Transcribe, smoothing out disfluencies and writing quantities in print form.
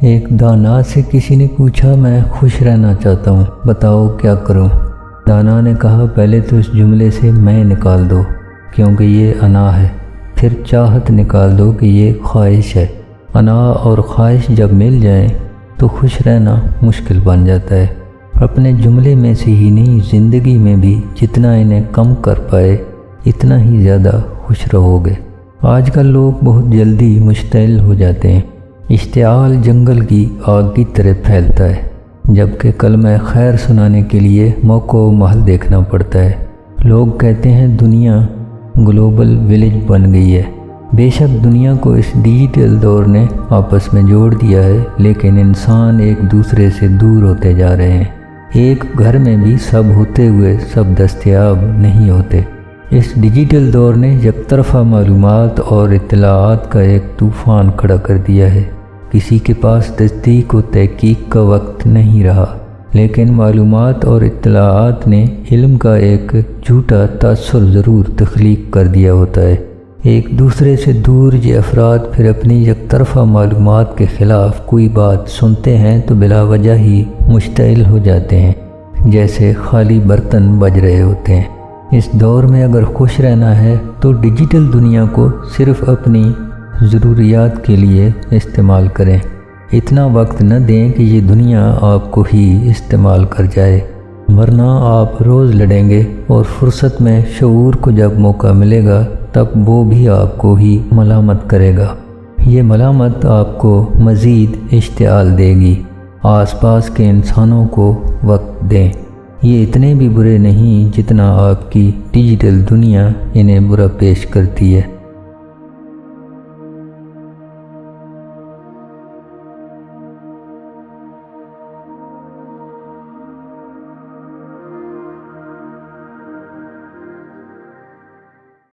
ایک دانا سے کسی نے پوچھا، میں خوش رہنا چاہتا ہوں، بتاؤ کیا کروں؟ دانا نے کہا، پہلے تو اس جملے سے میں نکال دو کیونکہ یہ انا ہے، پھر چاہت نکال دو کہ یہ خواہش ہے۔ انا اور خواہش جب مل جائیں تو خوش رہنا مشکل بن جاتا ہے۔ اپنے جملے میں سے ہی نہیں، زندگی میں بھی جتنا انہیں کم کر پائے اتنا ہی زیادہ خوش رہو گے۔ آج کل لوگ بہت جلدی مشتعل ہو جاتے ہیں۔ اشتعال جنگل کی آگ کی طرح پھیلتا ہے، جبکہ کلمہ خیر سنانے کے لیے موقع و محل دیکھنا پڑتا ہے۔ لوگ کہتے ہیں دنیا گلوبل ولیج بن گئی ہے۔ بے شک دنیا کو اس ڈیجیٹل دور نے آپس میں جوڑ دیا ہے، لیکن انسان ایک دوسرے سے دور ہوتے جا رہے ہیں۔ ایک گھر میں بھی سب ہوتے ہوئے سب دستیاب نہیں ہوتے۔ اس ڈیجیٹل دور نے یک طرفہ معلومات اور اطلاعات کا ایک طوفان کھڑا کر دیا ہے۔ کسی کے پاس تصدیق و تحقیق کا وقت نہیں رہا، لیکن معلومات اور اطلاعات نے علم کا ایک جھوٹا تاثر ضرور تخلیق کر دیا ہوتا ہے۔ ایک دوسرے سے دور یہ افراد پھر اپنی یک طرفہ معلومات کے خلاف کوئی بات سنتے ہیں تو بلا وجہ ہی مشتعل ہو جاتے ہیں، جیسے خالی برتن بج رہے ہوتے ہیں۔ اس دور میں اگر خوش رہنا ہے تو ڈیجیٹل دنیا کو صرف اپنی ضروریات کے لیے استعمال کریں۔ اتنا وقت نہ دیں کہ یہ دنیا آپ کو ہی استعمال کر جائے، ورنہ آپ روز لڑیں گے اور فرصت میں شعور کو جب موقع ملے گا تب وہ بھی آپ کو ہی ملامت کرے گا۔ یہ ملامت آپ کو مزید اشتعال دے گی۔ آس پاس کے انسانوں کو وقت دیں، یہ اتنے بھی برے نہیں جتنا آپ کی ڈیجیٹل دنیا انہیں برا پیش کرتی ہے۔